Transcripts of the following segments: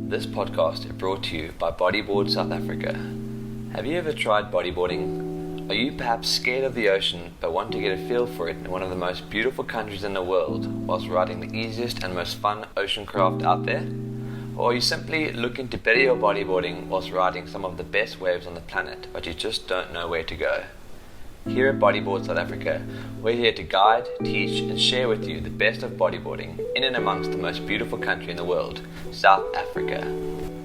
This podcast is brought to you by Bodyboard South Africa. Have you ever tried bodyboarding? Are you perhaps scared of the ocean but want to get a feel for it in one of the most beautiful countries in the world whilst riding the easiest and most fun ocean craft out there? Or are you simply looking to better your bodyboarding whilst riding some of the best waves on the planet but you just don't know where to go? Here at Bodyboard South Africa, we're here to guide, teach and share with you the best of bodyboarding in and amongst the most beautiful country in the world, South Africa.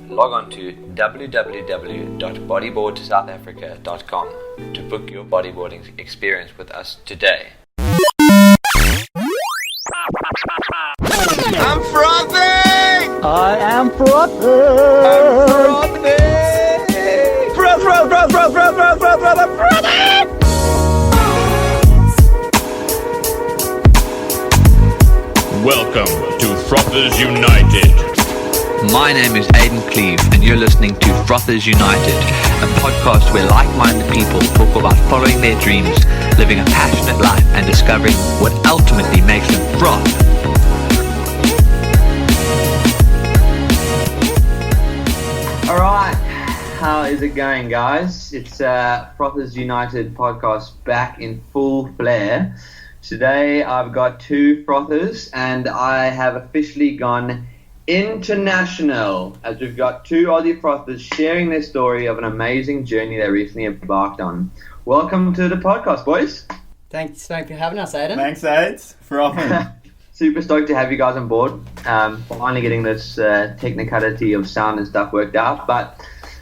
Log on to www.bodyboardsouthafrica.com to book your bodyboarding experience with us today. I'm Frothers! I am Frothers! Frothers! Welcome to Frothers United. My name is Aidan Cleve and you're listening to Frothers United, a podcast where like-minded people talk about following their dreams, living a passionate life and discovering what ultimately makes them froth. Alright, how is it going, guys? It's Frothers United podcast back in full flare. Today I've got two frothers and I have officially gone international as we've got two Aussie frothers sharing their story of an amazing journey they recently embarked on. Welcome to the podcast, boys. Thanks for having us, Aidan. Thanks, Aids, for offering. Super stoked to have you guys on board. Finally getting this technicality of sound and stuff worked out, but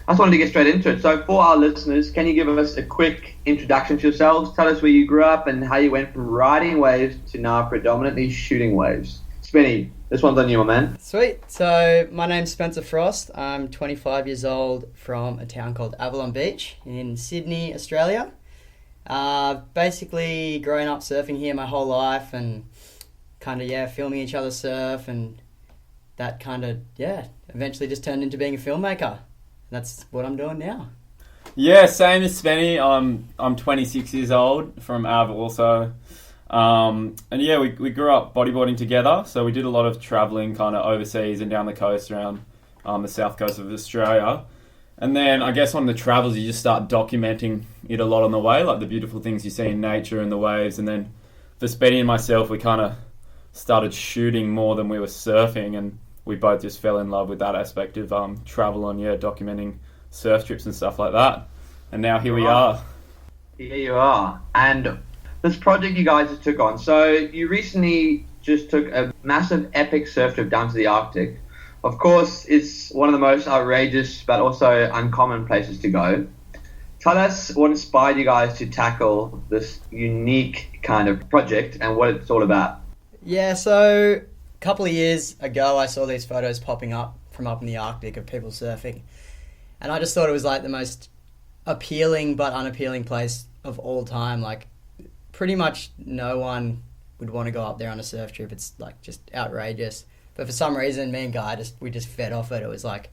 I just wanted to get straight into it. So for our listeners, can you give us a quick introduction to yourselves? Tell us where you grew up and how you went from riding waves to now predominantly shooting waves. Spinny, this one's on you, my man. Sweet. So my name's Spencer Frost. I'm 25 years old from a town called Avalon Beach in Sydney, Australia. Basically grown up surfing here my whole life and filming each other surf, and that eventually just turned into being a filmmaker. That's what I'm doing now. Yeah, same as Spenny. I'm 26 years old from Av also. We grew up bodyboarding together, so we did a lot of travelling kind of overseas and down the coast around the south coast of Australia. And then I guess on the travels you just start documenting it a lot on the way, like the beautiful things you see in nature and the waves. And then for Spenny and myself, we kind of started shooting more than we were surfing, and we both just fell in love with that aspect of travel and documenting surf trips and stuff like that. And now here we are. Here you are. And this project you guys just took on. So you recently just took a massive epic surf trip down to the Arctic. Of course, it's one of the most outrageous but also uncommon places to go. Tell us what inspired you guys to tackle this unique kind of project and what it's all about. Yeah, so a couple of years ago I saw these photos popping up from up in the Arctic of people surfing. And I just thought it was like the most appealing but unappealing place of all time. Like pretty much no one would want to go up there on a surf trip. It's like just outrageous. But for some reason, me and Guy we just fed off it. It was like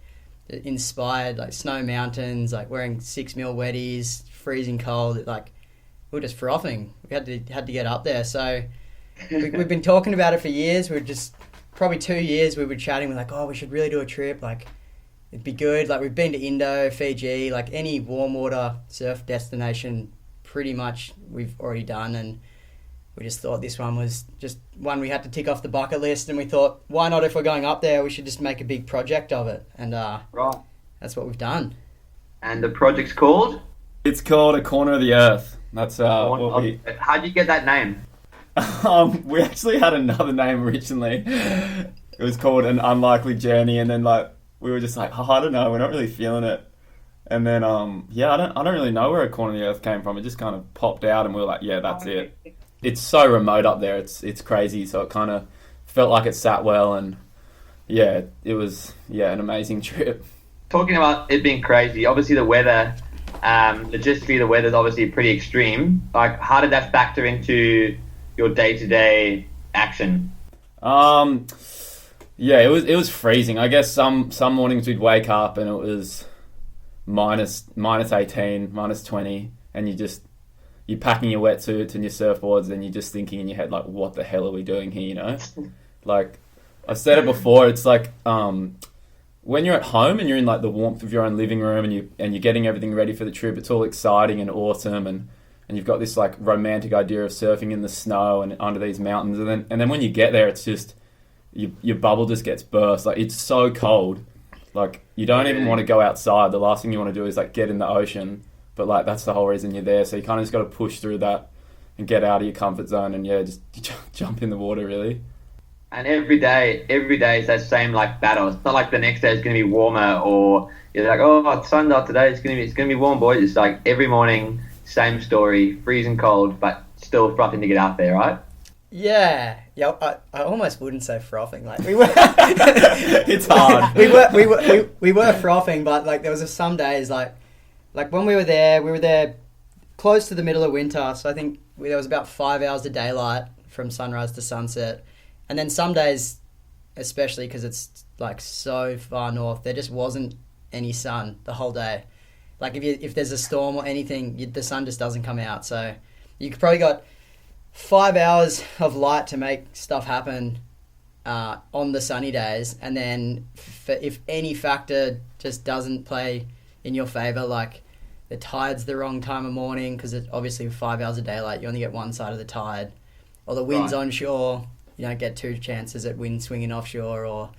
inspired, like snow mountains, like wearing 6mm wetties, freezing cold. Like we were just frothing. We had to get up there. So we've been talking about it for years. We're just probably 2 years. We were chatting. We're like, oh, we should really do a trip. Like it'd be good. Like we've been to Indo, Fiji, like any warm water surf destination. Pretty much we've already done, and we just thought this one was just one we had to tick off the bucket list, and we thought, why not, if we're going up there, we should just make a big project of it. And right, that's what we've done. And the project's called? It's called A Corner of the Earth. That's How'd you get that name? We actually had another name originally. It was called An Unlikely Journey, and then we were just like, I don't know, we're not really feeling it. And then I don't really know where A Corner of the Earth came from. It just kind of popped out, and we were like, yeah, that's it. It's so remote up there. It's crazy. So it kind of felt like it sat well, and yeah, it was an amazing trip. Talking about it being crazy, obviously the weather, logistically the weather's obviously pretty extreme. Like, how did that factor into your day-to-day action? It was freezing. I guess some mornings we'd wake up and it was minus 18, minus 20, and you're packing your wetsuits and your surfboards, and you're just thinking in your head, like, what the hell are we doing here, Like, I've said it before, it's like when you're at home and you're in like the warmth of your own living room and you're getting everything ready for the trip, it's all exciting and awesome, and you've got this like romantic idea of surfing in the snow and under these mountains, and then when you get there, it's just your bubble just gets burst. Like, it's so cold, like you don't even want to go outside. The last thing you want to do is like get in the ocean, but like that's the whole reason you're there. So you kind of just got to push through that and get out of your comfort zone, and just jump in the water, really. And every day is that same like battle. It's not like the next day is going to be warmer, or you're like, oh, it's sun's out today. It's going to be warm, boys. It's like every morning, same story, freezing cold, but still frothing to get out there, right? Yeah. I almost wouldn't say frothing. Like we were, It's hard. we were frothing, but like there was some days like when we were there close to the middle of winter. So I think there was about 5 hours of daylight from sunrise to sunset. And then some days, especially because it's like so far north, there just wasn't any sun the whole day. Like if there's a storm or anything, the sun just doesn't come out. So you probably got 5 hours of light to make stuff happen on the sunny days. And then if any factor just doesn't play in your favour, like the tide's the wrong time of morning, because obviously with 5 hours of daylight, you only get one side of the tide, or the wind's onshore. You don't get two chances at wind swinging offshore. Or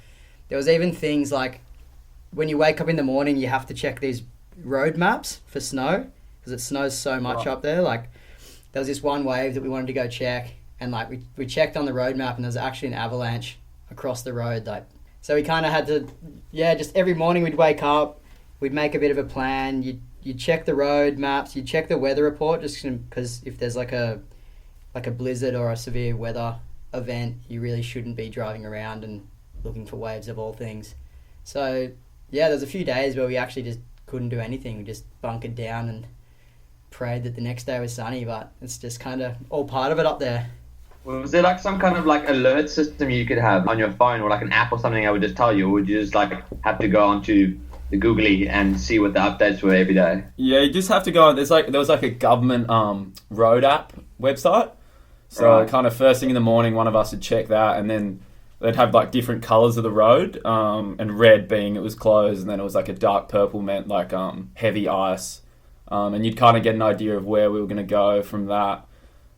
there was even things like when you wake up in the morning, you have to check these road maps for snow, because it snows so much up there. Like there was this one wave that we wanted to go check, and like we checked on the road map, and there was actually an avalanche across the road. Like, so we kind of had to, just every morning we'd wake up, we'd make a bit of a plan. You'd check the road maps, you'd check the weather report, just because if there's like a blizzard or a severe weather event, you really shouldn't be driving around and looking for waves of all things. So there's a few days where we actually just couldn't do anything. We just bunkered down and prayed that the next day was sunny, but it's just kind of all part of it up there. Was there like some kind of like alert system you could have on your phone, or like an app or something that would just tell you, or would you just like have to go onto the Googly and see what the updates were every day? Yeah, you just have to go. There was like a government road app website. So kind of first thing in the morning, one of us would check that, and then they'd have like different colours of the road, and red being it was closed, and then it was like a dark purple meant like heavy ice, and you'd kind of get an idea of where we were going to go from that.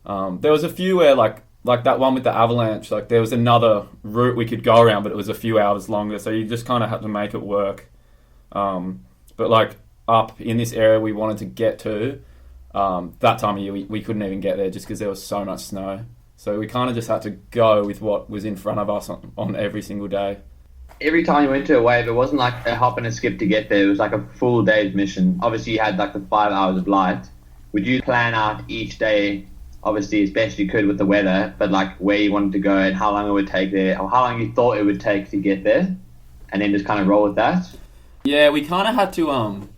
There was a few where like that one with the avalanche, like there was another route we could go around, but it was a few hours longer, so you just kind of had to make it work. But like up in this area we wanted to get to, that time of year we couldn't even get there just because there was so much snow. So we kind of just had to go with what was in front of us on every single day. Every time you went to a wave, it wasn't like a hop and a skip to get there. It was like a full day's mission. Obviously, you had like the 5 hours of light. Would you plan out each day, obviously as best you could with the weather, but like where you wanted to go and how long it would take there, or how long you thought it would take to get there, and then just kind of roll with that? Yeah, we kind of had to...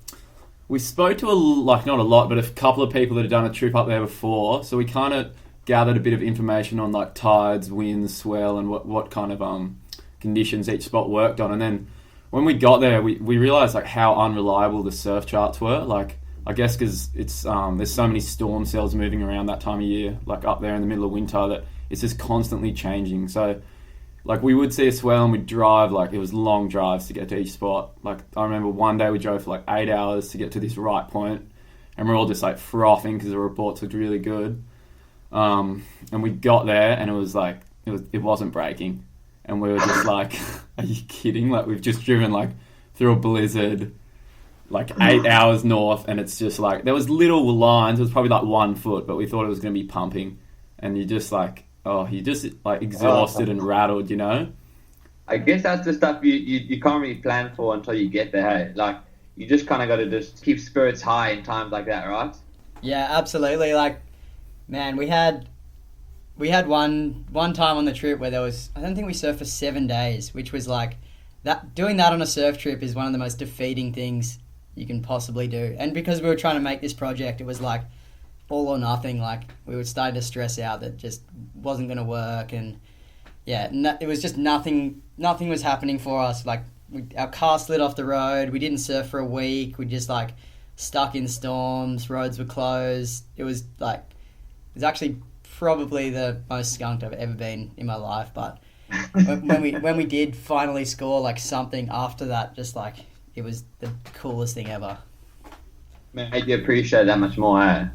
we spoke to not a lot, but a couple of people that had done a trip up there before. So we kind of gathered a bit of information on like tides, winds, swell, and what kind of conditions each spot worked on. And then when we got there, we realised like how unreliable the surf charts were. Like, I guess because it's there's so many storm cells moving around that time of year, like up there in the middle of winter, that it's just constantly changing. So like we would see a swell and we'd drive, like it was long drives to get to each spot. Like I remember one day we drove for like 8 hours to get to this right point, and we're all just like frothing because the reports looked really good. And we got there and it was like it wasn't breaking, and we were just like, are you kidding? Like we've just driven like through a blizzard, like 8 hours north, and it's just like there was little lines. It was probably like 1 foot, but we thought it was going to be pumping, and you just like, you just like exhausted and rattled, you know? I guess that's the stuff you can't really plan for until you get there, hey? Like, you just kind of got to just keep spirits high in times like that, right? Yeah, absolutely. Like, man, we had one time on the trip where there was, I don't think we surfed for 7 days, which was like, that doing that on a surf trip is one of the most defeating things you can possibly do. And because we were trying to make this project, it was like all or nothing. Like we were starting to stress out that just wasn't going to work, and it was just nothing was happening for us. Like our car slid off the road, we didn't surf for a week, we just like stuck in storms, roads were closed. It was actually probably the most skunked I've ever been in my life, but when we did finally score like something after that, just like it was the coolest thing ever. Made you appreciate it that much more, eh?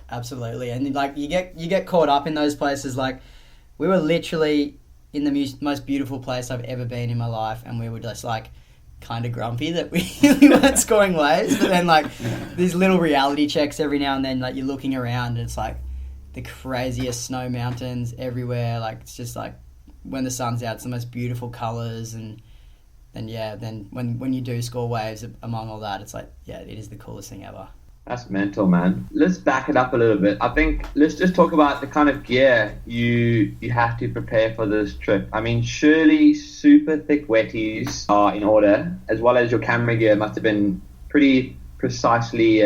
Absolutely, and like you get caught up in those places. Like we were literally in the most beautiful place I've ever been in my life, and we were just like kind of grumpy that we weren't scoring waves. But then like these little reality checks every now and then, like you're looking around and it's like the craziest snow mountains everywhere. Like it's just like when the sun's out, it's the most beautiful colours, and then when you do score waves among all that, it's like, yeah, it is the coolest thing ever. That's mental, man. Let's back it up a little bit. I think let's just talk about the kind of gear you have to prepare for this trip. I mean, surely super thick wetties are in order, as well as your camera gear must have been pretty precisely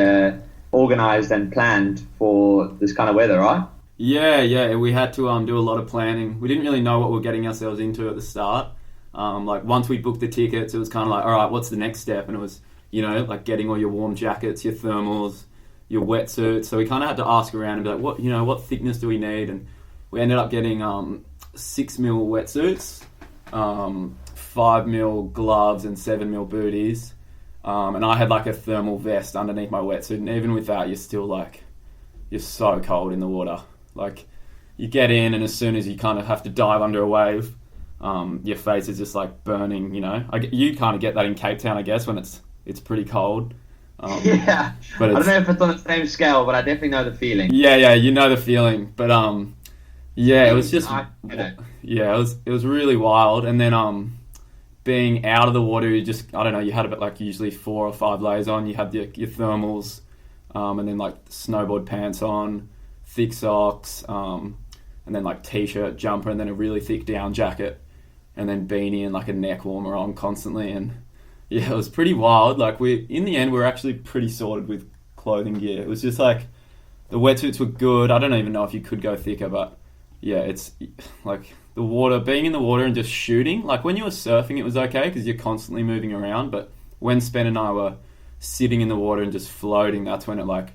organized and planned for this kind of weather, right? Yeah. We had to do a lot of planning. We didn't really know what we were getting ourselves into at the start. Like once we booked the tickets, it was kind of like, all right, what's the next step? And it was, like getting all your warm jackets, your thermals, your wetsuits. So we kind of had to ask around and be like, what thickness do we need? And we ended up getting 6mm wetsuits, 5mm gloves, and 7mm booties. And I had like a thermal vest underneath my wetsuit. And even with that, you're still like, you're so cold in the water. Like you get in, and as soon as you kind of have to dive under a wave, your face is just like burning. You kind of get that in Cape Town, I guess, when it's pretty cold. Yeah, but I don't know if it's on the same scale, but I definitely know the feeling. Yeah, you know the feeling. But it was just it was really wild. And then being out of the water, you just, I don't know, you had about like usually 4 or 5 layers on. You had your thermals, and then like snowboard pants on, thick socks, and then like t-shirt, jumper, and then a really thick down jacket, and then beanie and like a neck warmer on constantly. And yeah, it was pretty wild. Like in the end, we were actually pretty sorted with clothing gear. It was just like the wetsuits were good. I don't even know if you could go thicker, but yeah, it's like the water, being in the water and just shooting. Like when you were surfing, it was okay because you're constantly moving around. But when Spen and I were sitting in the water and just floating, that's when it like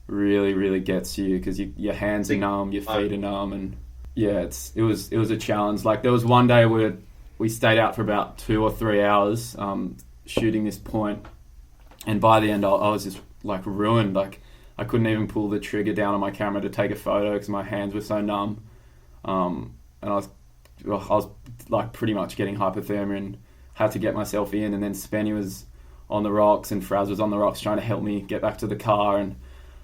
really, really gets you, because your hands are numb, your feet are numb, and yeah, it was a challenge. Like there was one day where we stayed out for about 2 or 3 hours shooting this point, and by the end I was just like ruined. Like I couldn't even pull the trigger down on my camera to take a photo because my hands were so numb, and I was like pretty much getting hypothermia and had to get myself in. And then Spenny was on the rocks and Fraz was on the rocks trying to help me get back to the car, and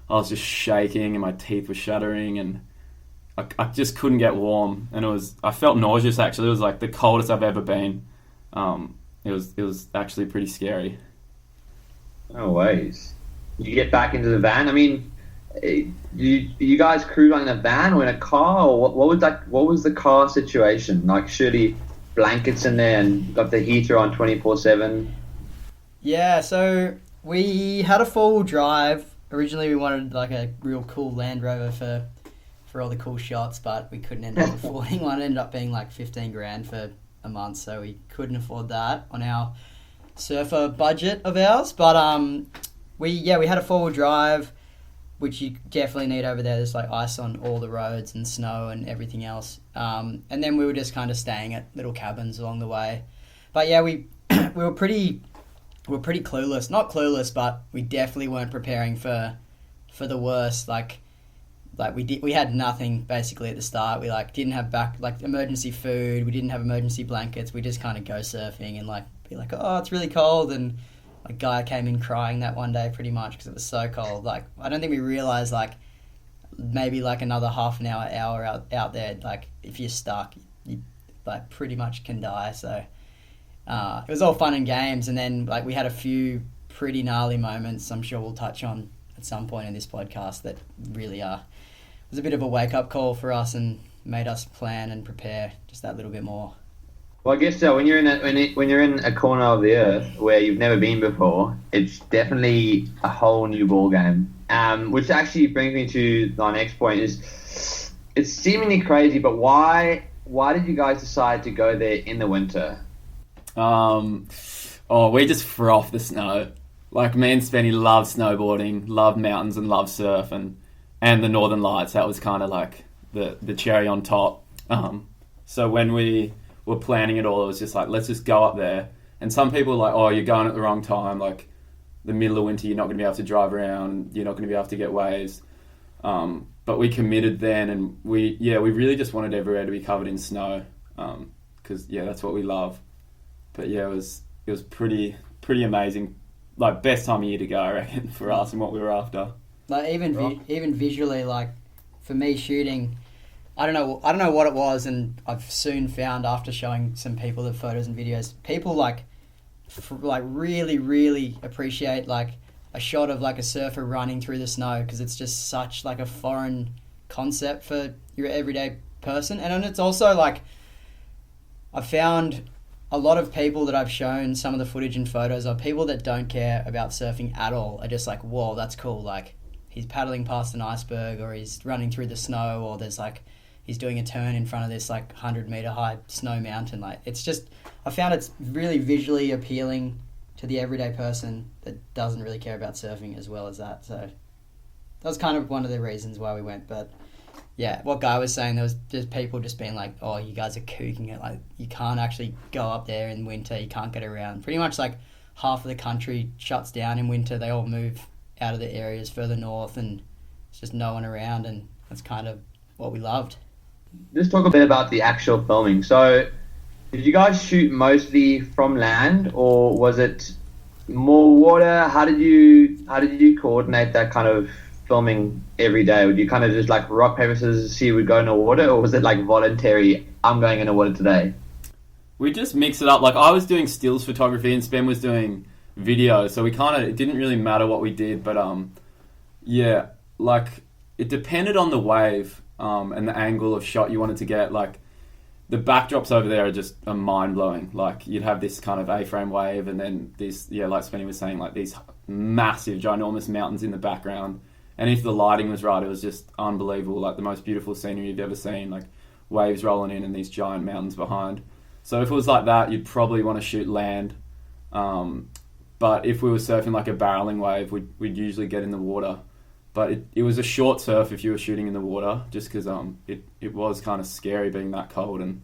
I was just shaking and my teeth were shuddering, and I just couldn't get warm, and I felt nauseous actually. It was like the coldest I've ever been. It was actually pretty scary. No ways. You get back into the van. I mean, you guys cruise in a van or in a car, or what was the car situation? Like surely blankets in there and got the heater on 24/7. Yeah, so we had a 4-wheel drive. Originally we wanted like a real cool Land Rover for all the cool shots, but we couldn't end up affording one. It ended up being like 15 grand for a month, so we couldn't afford that on our surfer budget of ours. But we had a 4-wheel drive, which you definitely need over there. There's like ice on all the roads and snow and everything else. And then we were just kind of staying at little cabins along the way. But yeah, we were pretty clueless. Not clueless, but we definitely weren't preparing for the worst. Like we had nothing basically at the start. We like didn't have emergency food. We didn't have emergency blankets. We just kind of go surfing and like be like, oh, it's really cold. And a guy came in crying that one day pretty much because it was so cold. Like I don't think we realized like maybe like another half an hour out there. Like if you're stuck, you like pretty much can die. So it was all fun and games. And then like we had a few pretty gnarly moments. I'm sure we'll touch on at some point in this podcast that really was a bit of a wake-up call for us and made us plan and prepare just that little bit more. Well, I guess so. When you're in a corner of the earth where you've never been before, it's definitely a whole new ball game. Which actually brings me to my next point: is it's seemingly crazy, but why did you guys decide to go there in the winter? We just froth the snow. Like me and Spenny love snowboarding, love mountains, and love surf, and the Northern Lights. That was kind of like the cherry on top. So when we were planning it all. It was just like, let's just go up there. And some people were like, oh, you're going at the wrong time. Like, the middle of winter, you're not going to be able to drive around. You're not going to be able to get waves. But we committed then, and we really just wanted everywhere to be covered in snow. Because, that's what we love. But, it was pretty amazing. Like, best time of year to go, I reckon, for us and what we were after. Like, even visually, like, for me shooting, I don't know what it was, and I've soon found after showing some people the photos and videos, people like really, really appreciate like a shot of like a surfer running through the snow, because it's just such like a foreign concept for your everyday person. And then it's also like, I found a lot of people that I've shown some of the footage and photos of, people that don't care about surfing at all, are just like, whoa, that's cool. Like, he's paddling past an iceberg, or he's running through the snow, or there's like, he's doing a turn in front of this like 100-meter high snow mountain. Like, it's just, I found it's really visually appealing to the everyday person that doesn't really care about surfing as well as that. So that was kind of one of the reasons why we went. But yeah, what Guy was saying, there was just people just being like, oh, you guys are kooking it. Like, you can't actually go up there in winter. You can't get around. Pretty much like half of the country shuts down in winter. They all move out of the areas further north, and it's just no one around, and that's kind of what we loved. Let's talk a bit about the actual filming. So, did you guys shoot mostly from land, or was it more water? How did you coordinate that kind of filming every day? Would you kind of just like rock, paper, scissors, see who would go in the water, or was it like voluntary, I'm going in the water today? We just mix it up. Like, I was doing stills photography and Spen was doing video, so it didn't really matter what we did, but like, it depended on the wave and the angle of shot you wanted to get. Like, the backdrops over there are just mind-blowing. Like, you'd have this kind of A-frame wave, and then this, like Spenny was saying, like these massive, ginormous mountains in the background. And if the lighting was right, it was just unbelievable. Like, the most beautiful scenery you've ever seen. Like, waves rolling in and these giant mountains behind. So if it was like that, you'd probably want to shoot land. But if we were surfing like a barreling wave, we'd usually get in the water. But it was a short surf if you were shooting in the water, just because it was kind of scary being that cold, and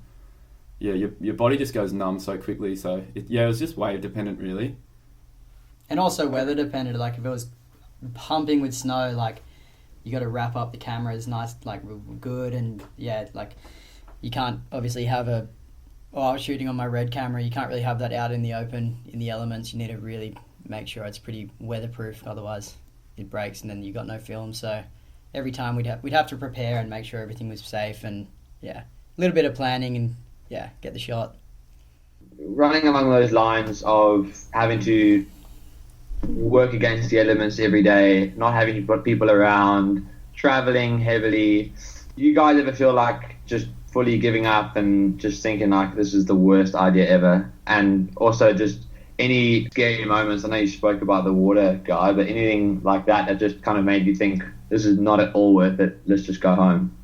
your body just goes numb so quickly. So it was just wave dependent, really. And also weather dependent. Like, if it was pumping with snow, like, you got to wrap up the cameras nice, like, good, and like, you can't obviously have I was shooting on my Red camera. You can't really have that out in the open in the elements. You need to really make sure it's pretty weatherproof, otherwise it breaks and then you got no film. So every time we'd have to prepare and make sure everything was safe, and a little bit of planning, and get the shot. Running along those lines of having to work against the elements every day, not having to put people around, traveling heavily, you guys ever feel like just fully giving up and just thinking like this is the worst idea ever? And also just any scary moments, I know you spoke about the water guy, but anything like that just kind of made you think this is not at all worth it, let's just go home?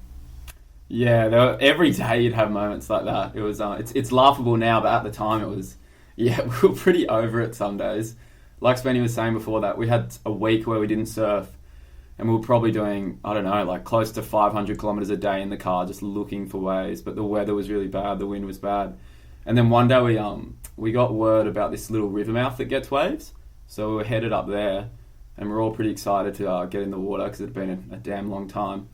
Every day you'd have moments like that. It was it's laughable now, but at the time it was we were pretty over it some days. Like Spenny was saying before, that we had a week where we didn't surf, and we were probably doing, I don't know, like close to 500 kilometers a day in the car just looking for waves, but the weather was really bad, the wind was bad. And then one day we got word about this little river mouth that gets waves, so we were headed up there, and we're all pretty excited to get in the water because it had been a damn long time,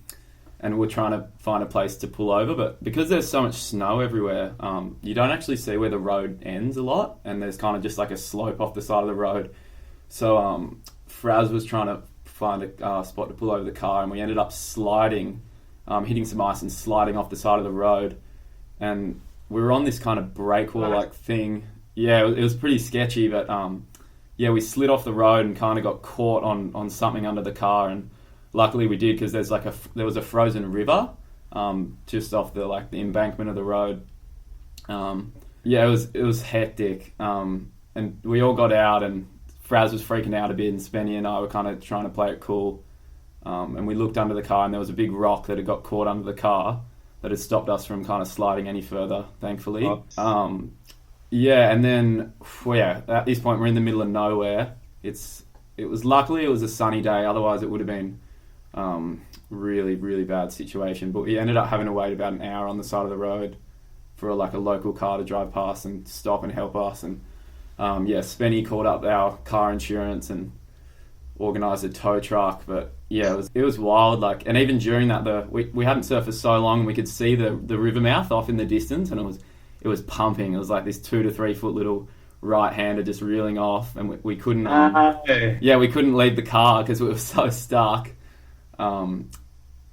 and we're trying to find a place to pull over, but because there's so much snow everywhere, you don't actually see where the road ends a lot, and there's kind of just like a slope off the side of the road. So Fraz was trying to find a spot to pull over the car, and we ended up sliding, hitting some ice and sliding off the side of the road, and we were on this kind of breakwall like thing. It was pretty sketchy, but we slid off the road and kind of got caught on something under the car, and luckily we did, because there was a frozen river just off the embankment of the road. It was hectic, and we all got out, and Fraz was freaking out a bit, and Spenny and I were kind of trying to play it cool, and we looked under the car, and there was a big rock that had got caught under the car that had stopped us from kind of sliding any further, thankfully. And then at this point we're in the middle of nowhere. Luckily it was a sunny day, otherwise it would have been really, really bad situation. But we ended up having to wait about an hour on the side of the road for like a local car to drive past and stop and help us. And Spenny called up our car insurance and organised a tow truck. But yeah, it was wild. Like, and even during that, we hadn't surfed for so long, and we could see the river mouth off in the distance, and it was pumping. It was like this 2 to 3 foot little right-hander just reeling off, and we couldn't we couldn't leave the car because we were so stuck,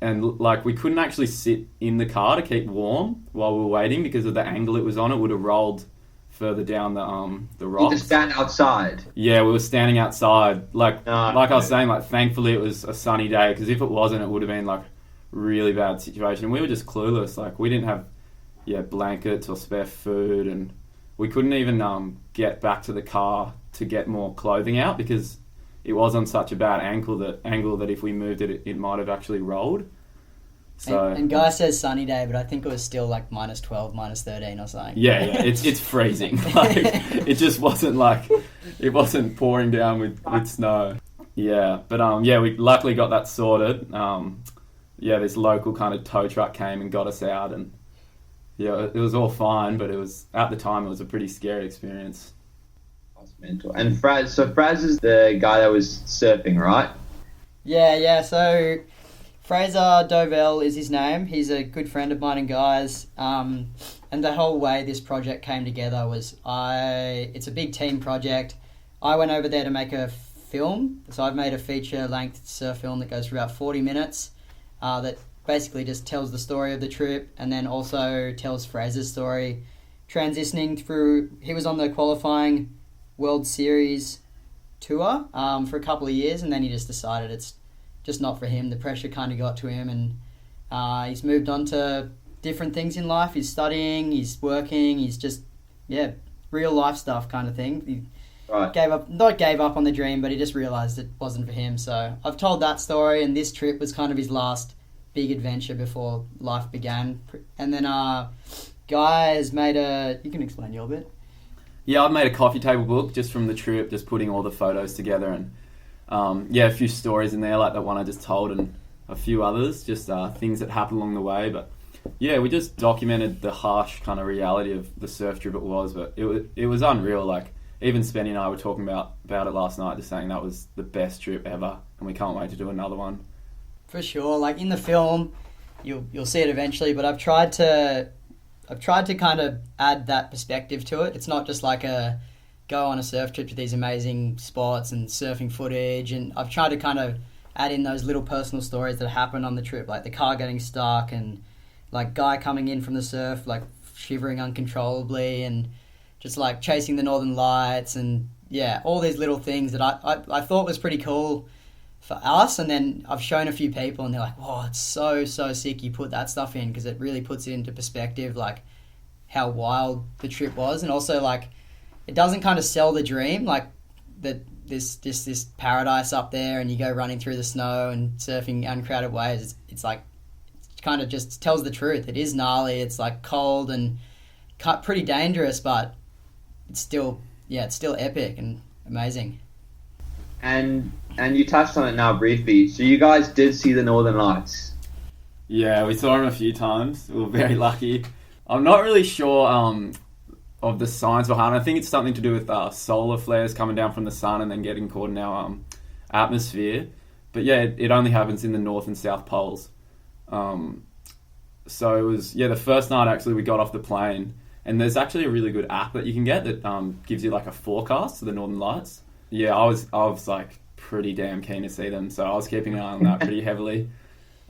and like we couldn't actually sit in the car to keep warm while we were waiting because of the angle it was on. It would have rolled further down the rocks. You just stand outside. Yeah, we were standing outside. Like I was saying, like thankfully it was a sunny day, because if it wasn't, it would have been like really bad situation. We were just clueless. Like we didn't have blankets or spare food, and we couldn't even get back to the car to get more clothing out because it was on such a bad angle that if we moved it, it might have actually rolled. So and Guy says sunny day, but I think it was still like -12, -13 or something. Yeah, it's freezing. Like, it just wasn't like, it wasn't pouring down with snow. Yeah, but we luckily got that sorted. This local kind of tow truck came and got us out, and yeah, it was all fine, but at the time it was a pretty scary experience. That's mental. And Fraz is the guy that was surfing, right? Yeah. So Fraser Dovell is his name. He's a good friend of mine and Guy's. And the whole way this project came together was it's a big team project. I went over there to make a film. So I've made a feature-length surf film that goes for about 40 minutes that basically just tells the story of the trip, and then also tells Fraser's story, transitioning through. He was on the qualifying World Series tour for a couple of years, and then he just decided it's just not for him. The pressure kind of got to him, and he's moved on to different things in life. He's studying, he's working, he's just real life stuff kind of thing. He gave up on the dream, but he just realised it wasn't for him. So I've told that story, and this trip was kind of his last big adventure before life began. And then Guy has made you can explain your bit. Yeah, I've made a coffee table book just from the trip, just putting all the photos together, and a few stories in there like that one I just told, and a few others, just things that happened along the way. But yeah, we just documented the harsh kind of reality of the surf trip it was, but it was unreal. Like, even Spenny and I were talking about it last night, just saying that was the best trip ever, and we can't wait to do another one. For sure. Like in the film, you'll see it eventually, but I've tried to kind of add that perspective to it. It's not just like a go on a surf trip to these amazing spots and surfing footage, and I've tried to kind of add in those little personal stories that happen on the trip, like the car getting stuck, and like Guy coming in from the surf like shivering uncontrollably, and just like chasing the northern lights, and all these little things that I thought was pretty cool for us. And then I've shown a few people, and they're like, "Whoa, it's so sick you put that stuff in," because it really puts it into perspective, like how wild the trip was. And also, like, it doesn't kind of sell the dream, like that this paradise up there, and you go running through the snow and surfing uncrowded waves. It's like, it kind of just tells the truth. It is gnarly. It's like cold and pretty dangerous, but it's still epic and amazing. And you touched on it now briefly. So you guys did see the Northern Lights? Yeah, we saw them a few times. We were very lucky. I'm not really sure of the science behind it. I think it's something to do with solar flares coming down from the sun and then getting caught in our atmosphere. But yeah, it only happens in the North and South Poles. So it was, the first night actually we got off the plane, and there's actually a really good app that you can get that gives you like a forecast of the Northern Lights. Yeah, I was like pretty damn keen to see them, so I was keeping an eye on that pretty heavily.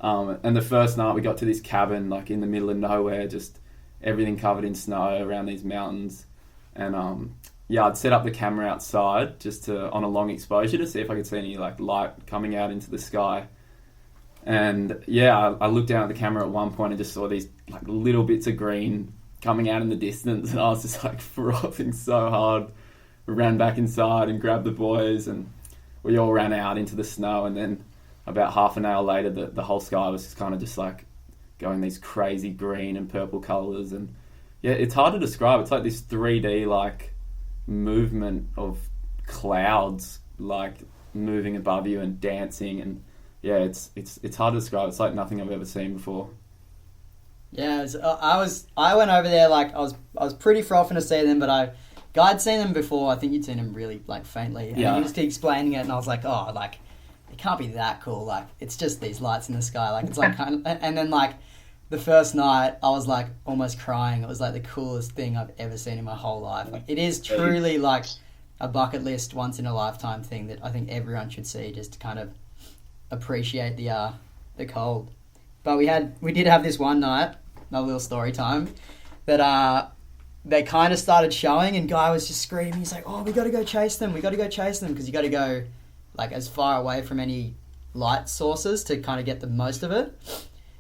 And the first night we got to this cabin, like in the middle of nowhere, just everything covered in snow around these mountains. And I'd set up the camera outside just on a long exposure to see if I could see any like light coming out into the sky. And I looked down at the camera at one point and just saw these like little bits of green coming out in the distance, and I was just like frothing so hard. We ran back inside and grabbed the boys, and we all ran out into the snow. And then about half an hour later, the whole sky was just kind of just like going these crazy green and purple colours. And it's hard to describe. It's like this 3D like movement of clouds like moving above you and dancing, and it's hard to describe. It's like nothing I've ever seen before. Yeah, I went over there like I was pretty frothing to see them, but I'd seen them before. I think you'd seen them really like faintly. And Yeah. he was explaining it, and I was like, oh, like it can't be that cool. Like it's just these lights in the sky. Like it's like kind of, and then like the first night I was like almost crying. It was like the coolest thing I've ever seen in my whole life. Like, it is truly like a bucket list, once in a lifetime thing that I think everyone should see, just to kind of appreciate the cold. But we did have this one night, a little story time, that they kind of started showing, and Guy was just screaming. He's like, "Oh, we got to go chase them! We got to go chase them!" Because you got to go like as far away from any light sources to kind of get the most of it.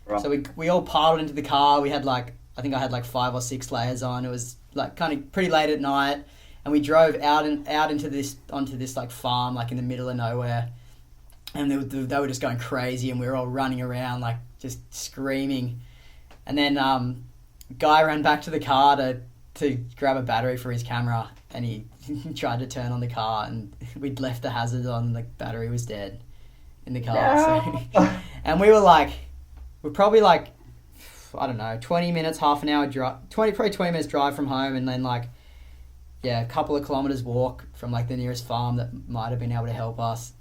Right. So we all piled into the car. We had like, I think I had like 5 or 6 layers on. It was like kind of pretty late at night, and we drove out onto this like farm, like in the middle of nowhere, and they were just going crazy, and we were all running around like just screaming. And then Guy ran back to the car to grab a battery for his camera, and he tried to turn on the car, and we'd left the hazards on, and the battery was dead in the car. No. So, and we're probably like, I don't know, 20 minutes, half an hour drive, probably 20 minutes drive from home, and then like, yeah, a couple of kilometers walk from like the nearest farm that might have been able to help us.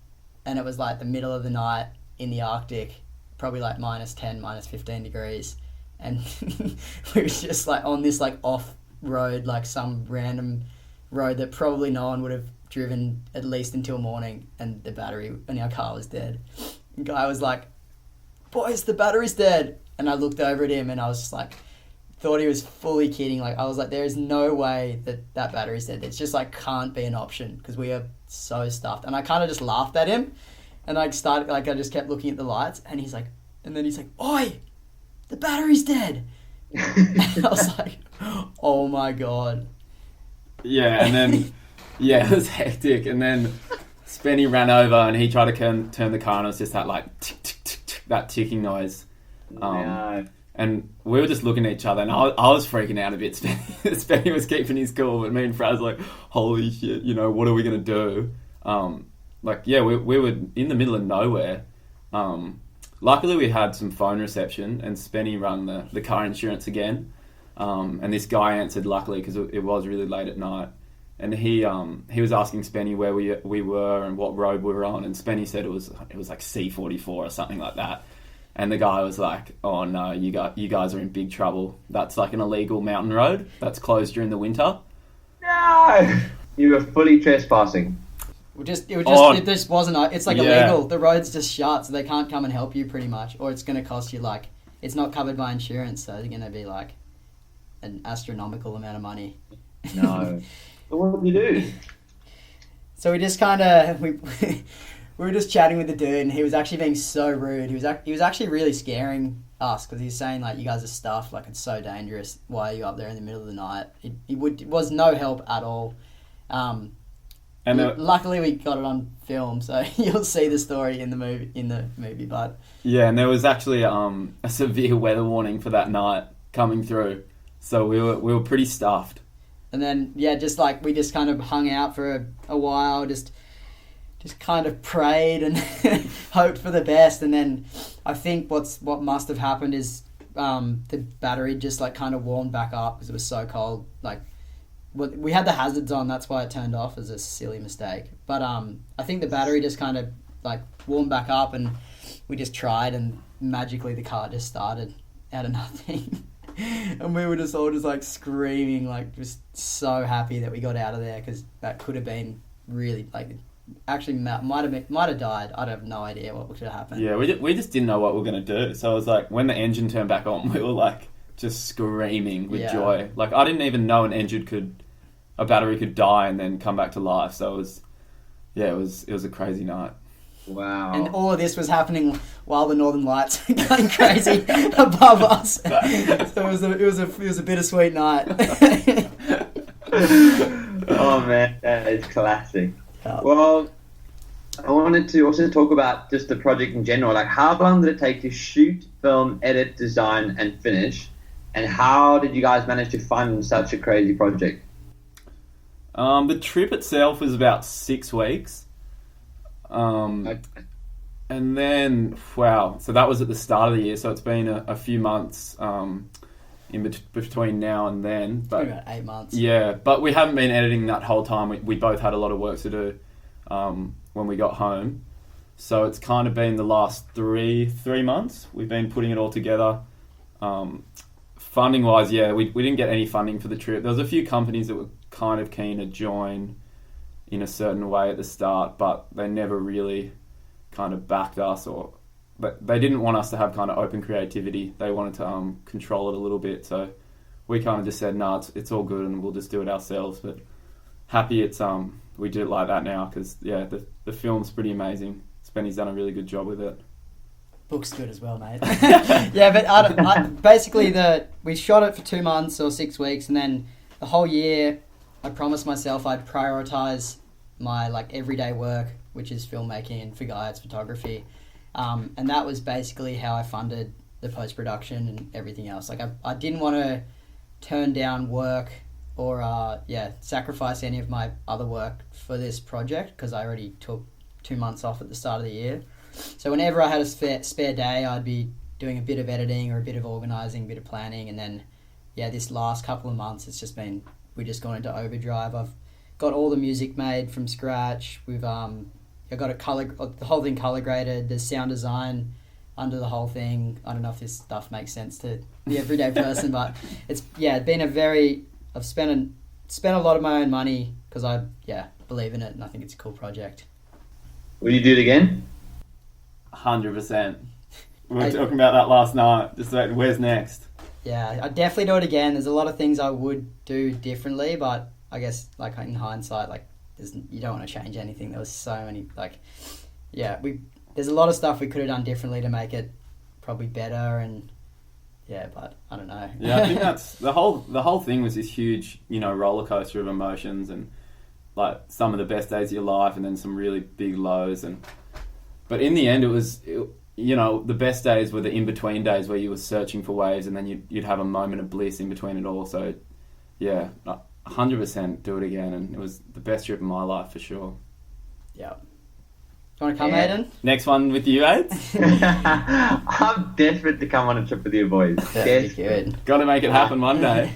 And it was like the middle of the night in the Arctic, probably like -10, -15 degrees. And we were just like on this like off road, like some random road that probably no one would have driven at least until morning, and the battery in our car was dead. And Guy was like, "Boys, the battery's dead." And I looked over at him, and I was just like, thought he was fully kidding. Like I was like, there is no way that battery's dead. It's just like can't be an option, because we are so stuffed. And I kind of just laughed at him, and I just kept looking at the lights, and he's like, "Oi, the battery's dead." And I was like, oh my God. Yeah, and then it was hectic. And then Spenny ran over, and he tried to turn the car, and it was just that like tick tick tick tick, that ticking noise. No. And we were just looking at each other, and I was freaking out a bit. Spenny was keeping his cool, but me and Fraz were like, holy shit, what are we gonna do? We were in the middle of nowhere. Luckily, we had some phone reception, and Spenny rang the car insurance again. And this guy answered, luckily, because it was really late at night. And he was asking Spenny where we were and what road we were on. And Spenny said it was like C44 or something like that. And the guy was like, "Oh no, you guys are in big trouble. That's like an illegal mountain road that's closed during the winter." No! You were fully trespassing. It just wasn't. It's like illegal. The road's just shut, so they can't come and help you pretty much, or it's going to cost you like, it's not covered by insurance, so it's going to be like an astronomical amount of money. No. So what did you do? So we just kind of we were just chatting with the dude, and he was actually being so rude. He was actually really scaring us, because he was saying like, "You guys are stuffed. Like it's so dangerous. Why are you up there in the middle of the night?" It was no help at all. Luckily, we got it on film, so you'll see the story in the movie. But yeah, and there was actually a severe weather warning for that night coming through, so we were pretty stuffed. And then we just kind of hung out for a while, just kind of prayed and hoped for the best. And then I think what must have happened is the battery just like kind of warmed back up, because it was so cold. Like, we had the hazards on, that's why it turned off, as a silly mistake. But I think the battery just kind of like warmed back up, and we just tried, and magically the car just started out of nothing. And we were just all just like screaming, like just so happy that we got out of there, because that could have been really like, actually might have died. I have no idea what could have happened. Yeah, we just didn't know what we were going to do. So it was like, when the engine turned back on, we were like just screaming with joy. Like, I didn't even know a battery could die and then come back to life. So it was a crazy night. Wow. And all of this was happening while the Northern Lights were going crazy above us. So it was a bittersweet night. Oh man, that is classic. Well, I wanted to also talk about just the project in general. Like, how long did it take to shoot, film, edit, design, and finish? And how did you guys manage to fund such a crazy project? The trip itself was about 6 weeks. Okay. And then, wow, so that was at the start of the year, so it's been a few months between now and then. But About 8 months. yeah, but we haven't been editing that whole time. We both had a lot of work to do when we got home. So it's kind of been the last three months. We've been putting it all together. Funding wise, yeah, we didn't get any funding for the trip. There was a few companies that were kind of keen to join in a certain way at the start, but they never really kind of backed us, but they didn't want us to have kind of open creativity. They wanted to control it a little bit. So we kind of just said, no, it's all good and we'll just do it ourselves. But happy it's we did it like that now because yeah, the film's pretty amazing. Spenny's done a really good job with it. Book's good as well, mate. Yeah, but basically we shot it for 2 months or 6 weeks, and then the whole year I promised myself I'd prioritise my like everyday work, which is filmmaking, and for Guy it's photography. And that was basically how I funded the post-production and everything else. Like I didn't want to turn down work or sacrifice any of my other work for this project because I already took 2 months off at the start of the year. So whenever I had a spare day, I'd be doing a bit of editing or a bit of organising, a bit of planning, and then this last couple of months it's just been, we just gone into overdrive. I've got all the music made from scratch. We've I got the whole thing color graded. There's sound design under the whole thing. I don't know if this stuff makes sense to the everyday person, but it's been I've spent a lot of my own money because I believe in it and I think it's a cool project. Will you do it again? 100%. We were talking about that last night. Just like, where's next? Yeah, I'd definitely do it again. There's a lot of things I would do differently, but I guess like in hindsight, like you don't want to change anything. There was so many there's a lot of stuff we could have done differently to make it probably better, and but I don't know. Yeah, I think that's the whole thing was this huge, roller coaster of emotions, and like some of the best days of your life, and then some really big lows, but in the end, it was. The best days were the in-between days where you were searching for waves, and then you'd have a moment of bliss in between it all. So, 100% do it again, and it was the best trip of my life for sure. Yeah. Do you want to come, Aiden? Next one with you, Aids? I'm desperate to come on a trip with you boys. Good. Got to make it happen one day.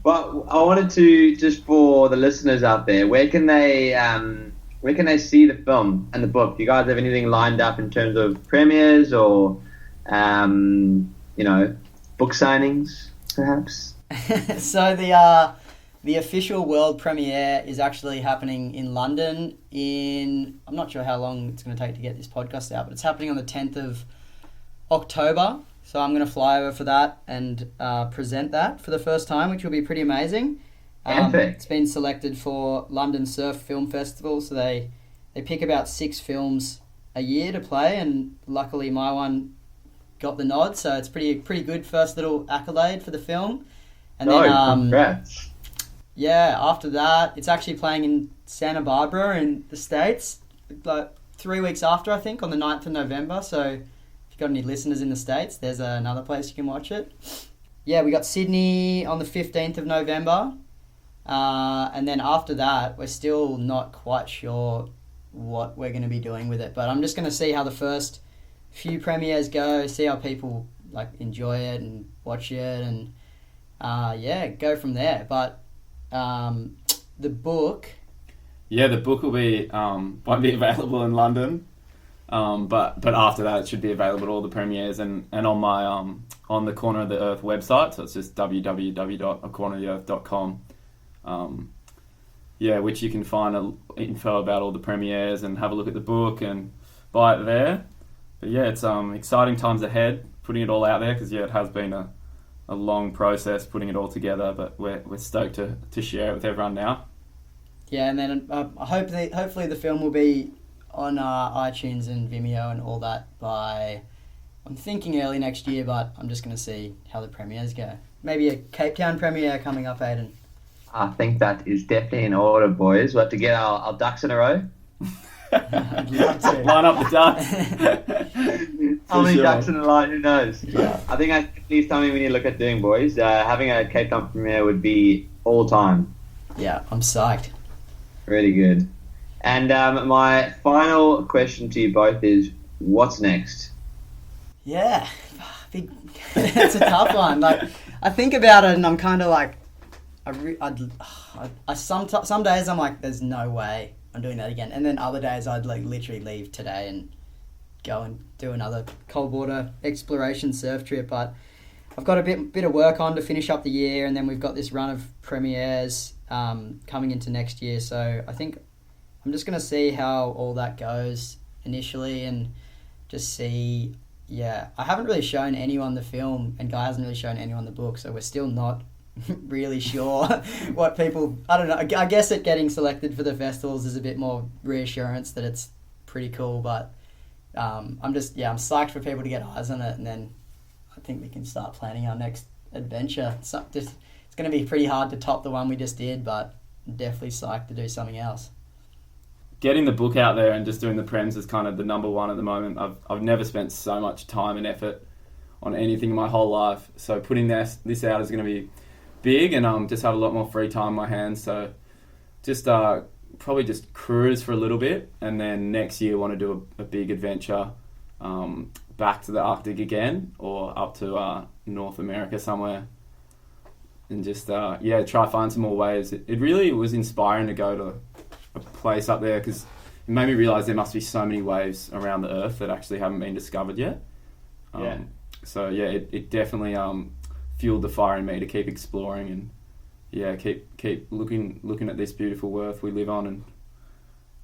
But I wanted to, just for the listeners out there, where can they see the film and the book? Do you guys have anything lined up in terms of premieres or, book signings, perhaps? So the official world premiere is actually happening in London I'm not sure how long it's going to take to get this podcast out, but it's happening on the 10th of October. So I'm going to fly over for that and present that for the first time, which will be pretty amazing. It's been selected for London Surf Film Festival, so they pick about 6 films a year to play, and luckily my one got the nod, so it's pretty good first little accolade for the film. And then congrats. After that it's actually playing in Santa Barbara in the States, like 3 weeks after, I think, on the 9th of November. So if you've got any listeners in the States, there's another place you can watch it. We got Sydney on the 15th of November. And then after that, we're still not quite sure what we're going to be doing with it. But I'm just going to see how the first few premieres go, see how people enjoy it and watch it, and go from there. But the book... Yeah, the book will be won't be available in London, but after that it should be available at all the premieres and on my on the Corner of the Earth website. So it's just www.acorneroftheearth.com. Which you can find info about all the premieres and have a look at the book and buy it there. But it's exciting times ahead, putting it all out there, because it has been a long process putting it all together, but we're stoked to share it with everyone now. Yeah, and then hopefully the film will be on iTunes and Vimeo and all that by, I'm thinking early next year, but I'm just going to see how the premieres go. Maybe a Cape Town premiere coming up, Aiden. I think that is definitely in order, boys. We'll have to get our ducks in a row. I'd love to. Line up the ducks. How many ducks in a line? Who knows? Yeah. I think that's at least something we need to look at doing, boys. Having a Cape Town premiere would be all time. Yeah, I'm psyched. Really good. And my final question to you both is, what's next? Yeah, big. It's a tough one. Like, I think about it, and I'm kind of like, some days I'm like, there's no way I'm doing that again, and then other days I'd like literally leave today and go and do another cold water exploration surf trip. But I've got a bit of work on to finish up the year, and then we've got this run of premieres coming into next year. So I think I'm just gonna see how all that goes initially, and just see. Yeah, I haven't really shown anyone the film, and Guy hasn't really shown anyone the book, so we're still not really sure what people... I don't know, I guess that getting selected for the festivals is a bit more reassurance that it's pretty cool, but I'm psyched for people to get eyes on it, and then I think we can start planning our next adventure. It's going to be pretty hard to top the one we just did, but I'm definitely psyched to do something else. Getting the book out there and just doing the prems is kind of the number one at the moment. I've never spent so much time and effort on anything in my whole life. So putting this out is going to be big, and just have a lot more free time on my hands. So just probably just cruise for a little bit, and then next year want to do a big adventure back to the Arctic again, or up to North America somewhere, and just try find some more waves. It really was inspiring to go to a place up there, because it made me realise there must be so many waves around the earth that actually haven't been discovered yet. It definitely fueled the fire in me to keep exploring, and keep looking at this beautiful earth we live on, and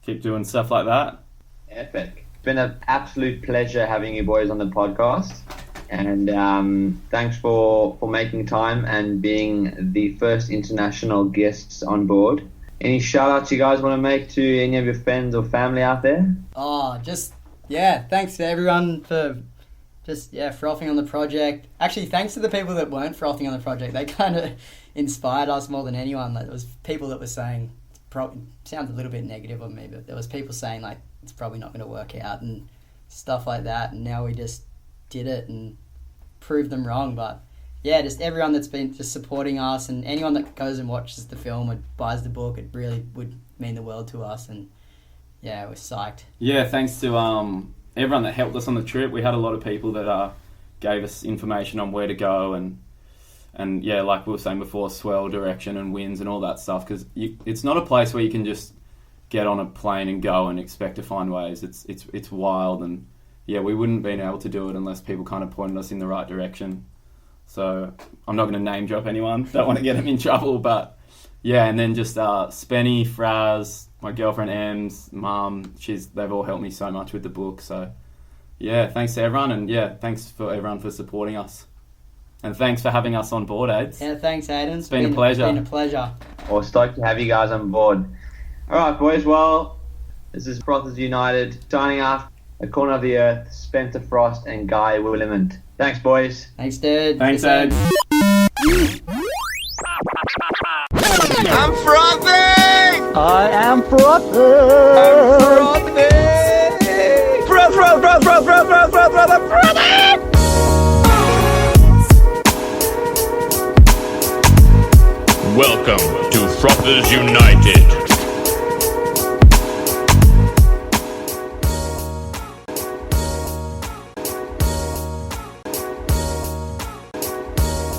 keep doing stuff like that. Epic. It's been an absolute pleasure having you boys on the podcast, and thanks for making time and being the first international guests on board. Any shout outs you guys want to make to any of your friends or family out there? Thanks to everyone for frothing on the project. Actually, thanks to the people that weren't frothing on the project. They kind of inspired us more than anyone. Like, there was people that were saying, sounds a little bit negative of me, but there was people saying like it's probably not going to work out and stuff like that. And now we just did it and proved them wrong. But yeah, just everyone that's been just supporting us, and anyone that goes and watches the film or buys the book, it really would mean the world to us. And yeah, we're psyched. Yeah, thanks to everyone that helped us on the trip. We had a lot of people that gave us information on where to go, and like we were saying before, swell, direction and winds and all that stuff, because it's not a place where you can just get on a plane and go and expect to find waves. It's wild, and we wouldn't have been able to do it unless people kind of pointed us in the right direction. So I'm not going to name drop anyone, don't want to get them in trouble, but and then just Spenny, Fraz, my girlfriend Ems, Mum, they've all helped me so much with the book. So thanks to everyone, and thanks for everyone for supporting us, and thanks for having us on board, Aids. Yeah, thanks, Aiden. It's been a pleasure. Been a pleasure. Well, stoked to have you guys on board. All right, boys. Well, this is Frothers United signing off. A corner of the earth, Spencer Frost and Guy Willimont. Thanks, boys. Thanks, dude. Thanks, Ed. I'm frothing! I am Frothers. Frothing! Welcome to Frothers United.